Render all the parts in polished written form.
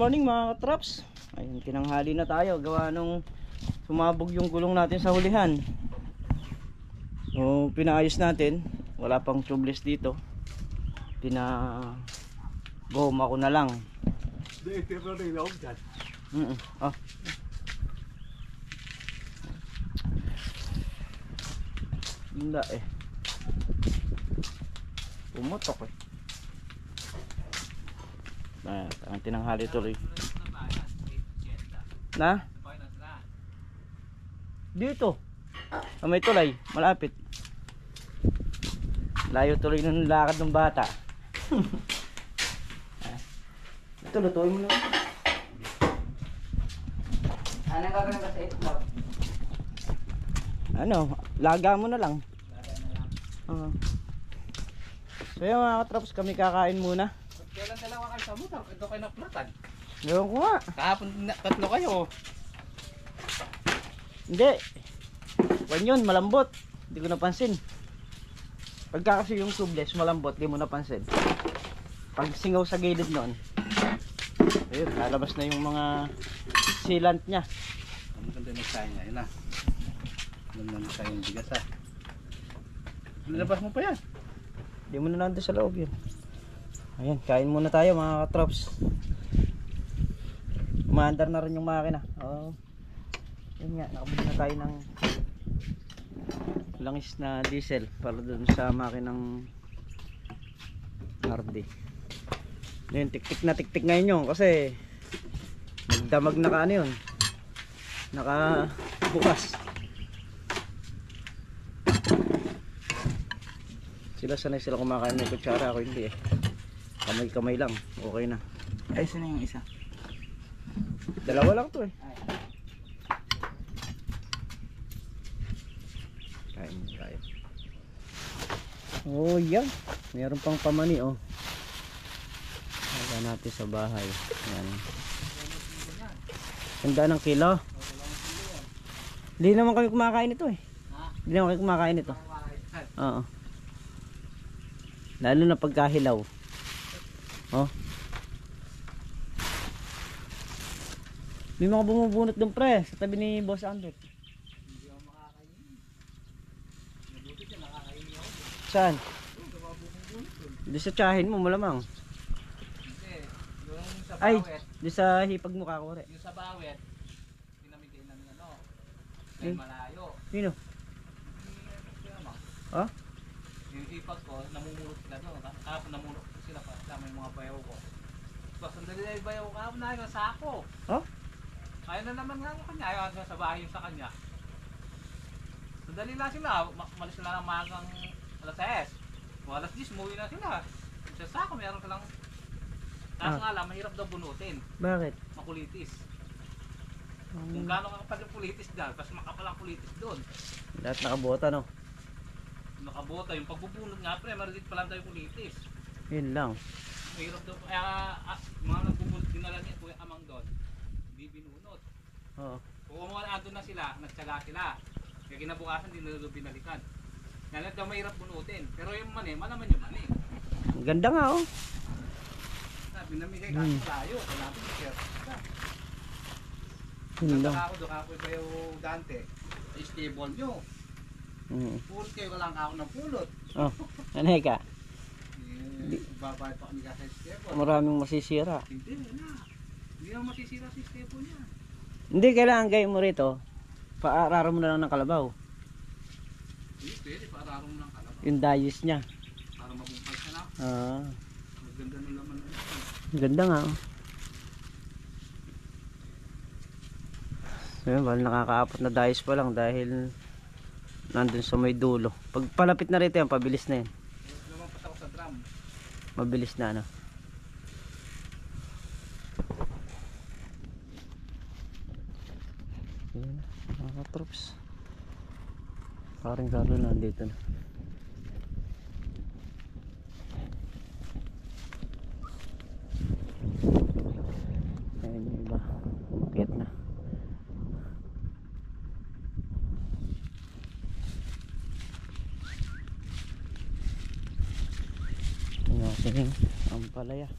morning mga katraps. Ayun, tinanghali na tayo. Gawa nung sumabog yung gulong natin sa hulihan. So, pinaayos natin. Wala pang tubeless dito. Goma ko na lang. Ah. Hindi eh. Pumutok eh. Ang tinanghali tuloy. Na? Dito. May tulay, malapit. Layo tuloy ng lakad ng bata. Ito, lutuin mo na. Ano gagawin ba sa itlog? Ano, laga mo na lang. Laga na lang. So yun mga katraps, kami kakain muna. Kailan dalawa kayo sa motor? Ito kayo naplatan. Ewan ko nga. Kahapon tatlo kayo. Hindi. Wan yun, malambot. Hindi ko napansin. Pagka kasi yung tubeless, malambot, di mo napansin. Pag singaw sa gilid nun, ayun, lalabas na yung mga sealant nya. Ang ganda ng sign niya, yun na. Ganda ng sign yung bigas ah. Nilabas mo pa yan. Di mo na nandun sa loob yun. Ayan, kain muna tayo mga katrops. Umaandar na rin yung makina. Oh. Yun nga, nakabili na tayo ng langis na diesel para dun sa makinang RD. Yun, tiktik ngayon yun kasi magdamag na ka ano yun, naka bukas. Sila sanay sila kumakain ng kutsara, ako hindi eh. Kamay lang, okay na. Ay, saan yung isa? Dalawa lang to eh. Kain mo tayo. Oh yan, mayroon pang pamani oh. Lagyan natin sa bahay. Yan. Handa ng kilo. Hindi naman kami kumakain ito eh. Hindi naman kami kumakain ito. Oo. Lalo na pagkahilaw. Oh. May mga bumubunot doon pre sa tabi ni Boss Andret. Hindi ako makakain. Nabuti siya, nakakain niya ako. Saan? Di sa tsahin mo malamang. Hindi, yung sa Ay, bawet. di sa hipag mo kakore. Yung sa bawet, pinamigay namin ano. May malayo. Sino? Ha? Yung hipag ko, namumulot sila doon. Kahapon namulot sila pa kasama yung mga bayaw ko. Tapos sandali na yung bayaw ko, kahapon na yung sako. Ha? Ayaw na naman nga ako kanya, ayaw na sa bahay yung sa kanya. Sandali lang sila, malis sila ng magang alas 10. Mga alas 10, umuwi na sila. Sa sako, mayroon silang... Kaso nga lang, mahirap daw bunutin. Bakit? Makulitis. Kung gano'n kapal yung kulitis dyan, kasi makapal ang kulitis doon. Lahat nakabota no? Nakabota, yung pagbubunot nga pre, maridit pa lang tayo kulitis. Yun lang. Mahirap daw, kaya mga nagbubunot dinala niya, kuya amang doon. Hindi binunot. Oo. Kung umuha doon na sila, nagtsaga sila. Kaya kinabukasan, din na binalikan. Kaya daw mahirap bunutin. Pero yung mani, malaman yung mani. Ang ganda nga oh. Pinamigay ka sa layo, kaya natin i-share. Yun lang. Ako doon, ako yung Dante. Stable nyo. Pulot kayo lang ako ng pulot. Oh, anay ka? Babayad pa kami ka sa stable. Maraming masisira. Hindi na. Hindi na masisira si stable niya. Hindi, kailangan gawin mo rito. Paararo mo na lang ng kalabaw. Hindi, pwede. Paararo mo ng kalabaw. Yung dayos niya. Para mabumpal ka na. Maganda ng laman na ito. Ganda nga oh. Ayun, bali nakakaapat na dayos pa lang dahil nandun sa may dulo. Pag palapit na rito yan, pabilis na yan. Lumampas ako sa drum. Mabilis na ano. Ayun, mga katrops. Parang garo na dito na. Ayun yung iba. Umakyat na. Tingnan ang palaya.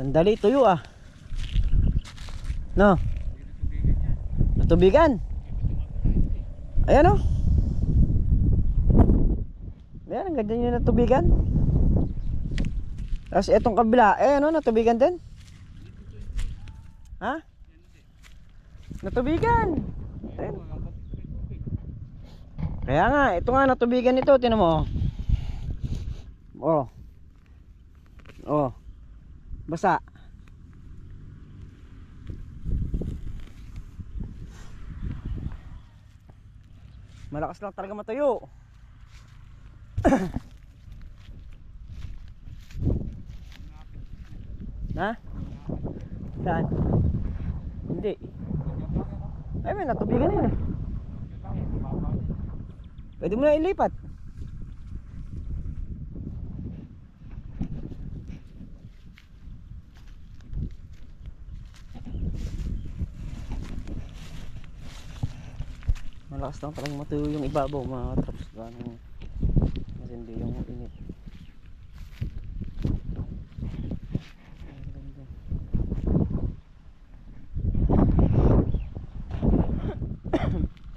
Sandali, tuyo ah. No? Natubigan. Ayan oh. Ayan, ang ganda nyo natubigan. Tapos etong kabila, ayan oh, natubigan din. Ha? Natubigan. Ayan. Kaya nga, ito nga natubigan ito, tinan mo. Oh. Oh. Basa. Malakas lang talaga matuyo. Ha? Saan? Hindi. Ay, may natubigan yun. Pwede mo na ilipat. Malakas lang talagang matuyo yung ibabaw, mga traps. Ganong masindi yung init.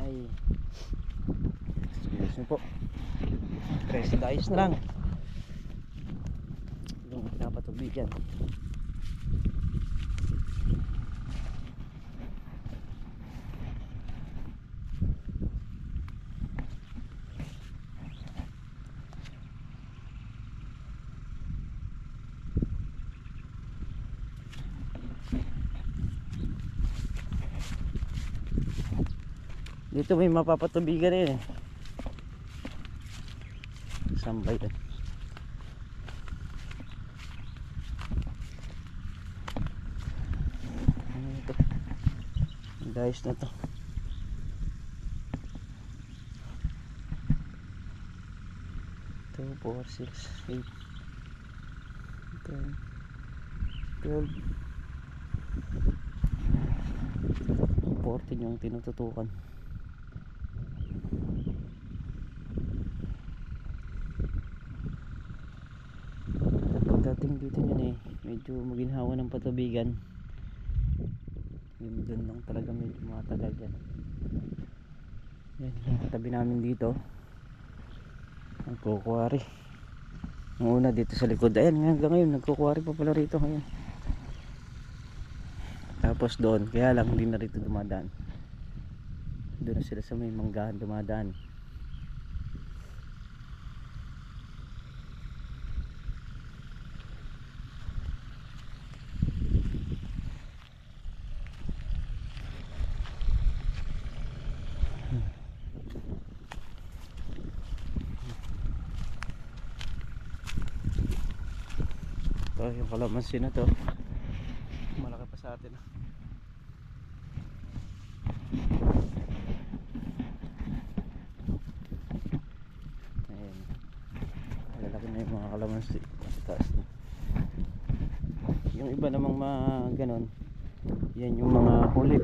Ay, excuse me po. Presi dayos na lang yung pinapatubigan. Dito may mapapatubigan rin eh. Sambay din. Ito. Dayos na to. Two, 4, 6, 8, 10, 12, 14 yung tinututukan. Pagdating dito yun eh, medyo maginhawa ng patubigan. Yung dun lang talaga medyo matagal yan. Yan yung katabi namin dito, nagkukuwari. Ang una dito sa likod, ayan hanggang ngayon nagkukuwari pa pala rito ngayon. Tapos doon, kaya lang hindi na rito dumadaan. Doon na sila sa may manggahan dumadaan. Ito yung kalamansi na to, malaki pa sa atin. Ayan, malalaki na yung mga kalamansi taas na. Yung iba namang mga ganon, yan yung mga huli.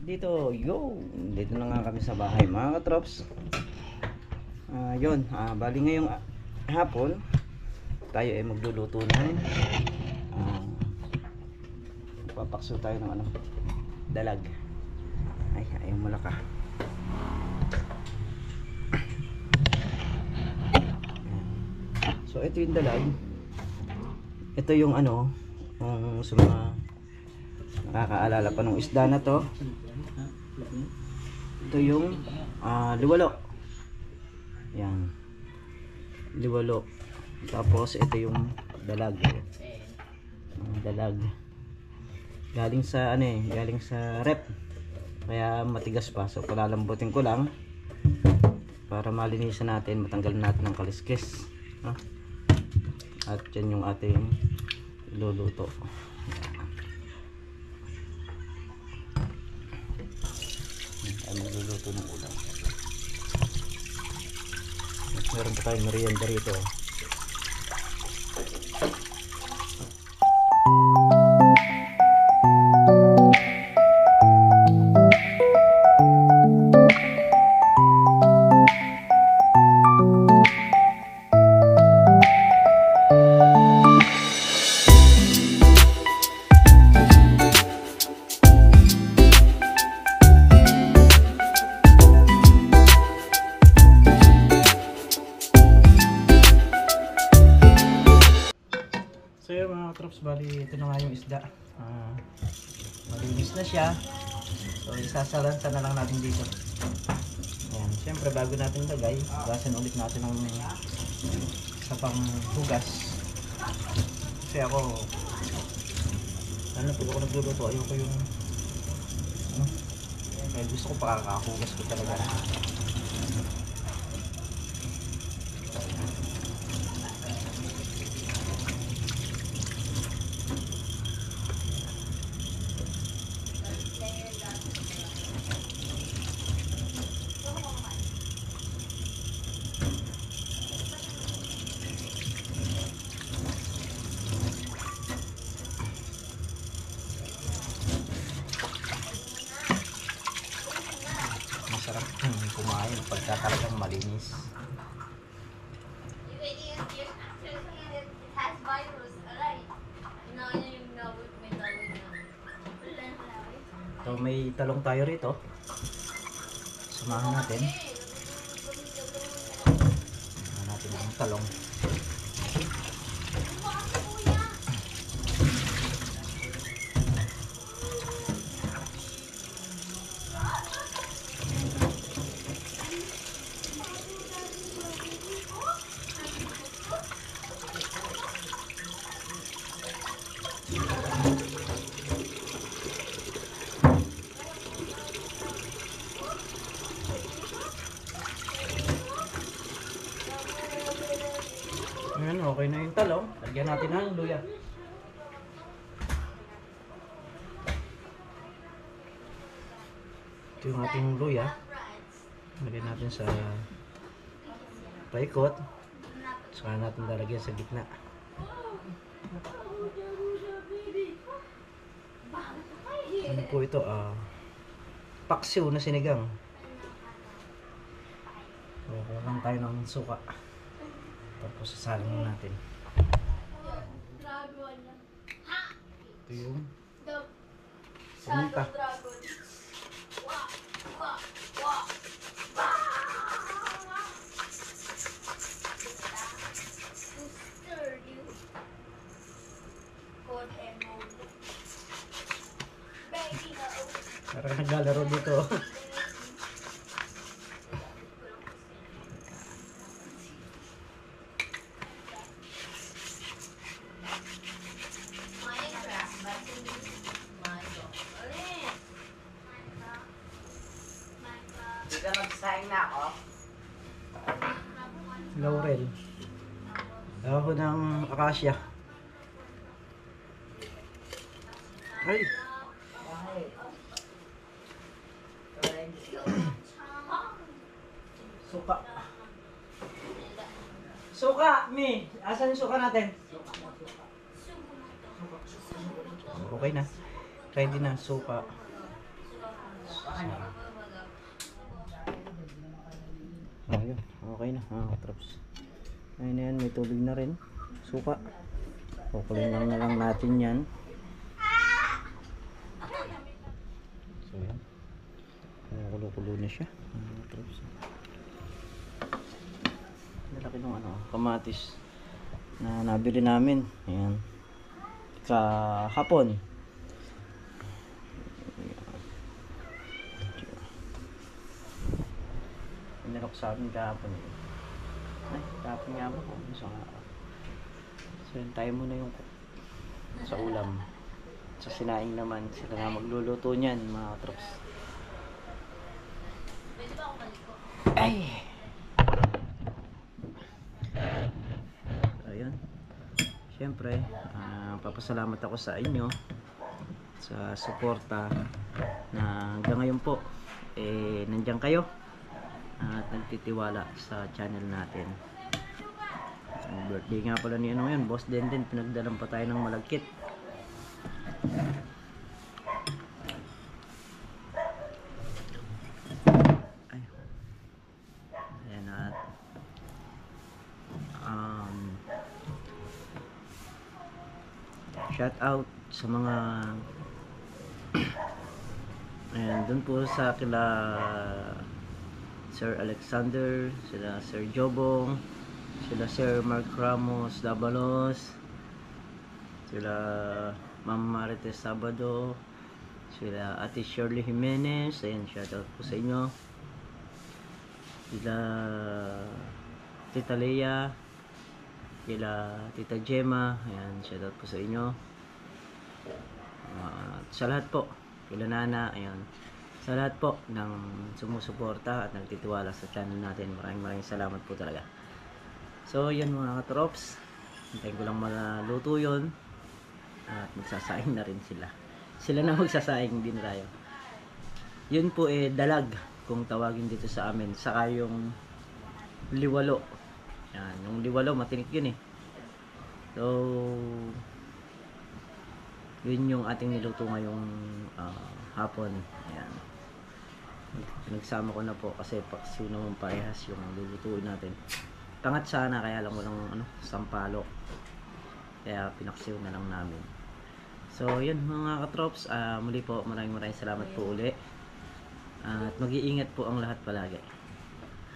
Dito, dito na nga kami sa bahay mga katrops. Yun, bali ngayong hapon tayo ay magluluto ng papakso tayo ng dalag. Ay, ayaw malaka. So ito yung dalag. Ito yung sa mga nakakaalala pa ng isda na to. Ito yung liwalo. Yan, liwalo. Tapos ito yung dalag. Dalag galing sa galing sa rep, kaya matigas pa, so palalambutin ko lang para malinisan natin, matanggal natin ng kaliskis. At yan yung ating luluto. Magluluto ng ulam. Meron pa tayong merienda rito. ito na nga yung isda. Malinis na siya. So isasalanta na lang natin dito. Ayan. Siyempre bago natin lagay, hugasan ulit natin ng sa panghugas. Kasi ako, ano, pag ako nagluluto, ayoko yung kaya gusto ko pakakahugas ko talaga. Masarap kumain pagka talagang malinis. So may talong tayo rito. Samahan natin. Samahan natin ang talong. Ayan, okay na yung talong. Lagyan natin ng luya. Ito yung ating luya. Lagyan natin sa paikot. Saka natin lalagyan sa gitna. Ano po ito? Paksiw na sinigang. So, kulang tayo ng suka. Tapos sasalin natin. Ito yung paminta. Parang naglalaro dito. Nag-sign na ako. Laurel. Dahon ng akasya. Ay! Suka. Suka, Mi! Asan yung suka natin? Okay na. Ready na, suka. Ayun, okay na. Traps. Ayun na yan, may tubig na rin. Suka. Kukulin lang na lang natin yan. So yan. Kulo-kulo na siya. Traps. Malaki ng kamatis na nabili namin. Ayan. Kahapon. Pinarok sa amin kahapon. Ay, kahapon nga ba? So yun, tayo muna yung sa ulam. Sa sinaing naman, sila na magluluto niyan, mga katrops. Ay! Ayun. Siyempre, papasalamat ako sa inyo sa suporta na hanggang ngayon po nandiyan kayo at nagtitiwala sa channel natin. Ang birthday nga pala ni ano yun, Boss Denden, pinagdalan pa tayo ng malagkit. Ay. Ayan at shout out sa mga ayan, dun po sa kila Sir Alexander, sila Sir Jobong, sila Sir Mark Ramos Dabalos, sila Ma'am Marites Sabado, sila Ate Shirley Jimenez, ayan, shoutout po sa inyo. Sila Tita Lea, sila Tita Gemma, ayan, shoutout po sa inyo. Sa lahat po, kila Nana, ayan, sa lahat po ng sumusuporta at nagtitiwala sa channel natin, maraming salamat po talaga. So yan mga katrops, hintayin ko lang maluto yun at magsasaing na rin sila. Sila na magsasaing din tayo. Yun po dalag kung tawagin dito sa amin, saka yung liwalo. Yan, yung liwalo matinik yun eh. So yun yung ating niluto ngayong hapon. Ayan, nagsama ko na po kasi paksiw naman parehas yung lulutuin natin. Tangat sana, kaya lang walang sampalok, kaya pinaksiw na lang namin. So yun mga katrops, muli po maraming salamat po uli, at mag-iingat po ang lahat palagi.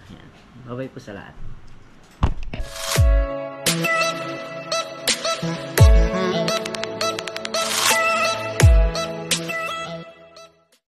Ayan. Bye bye po sa lahat.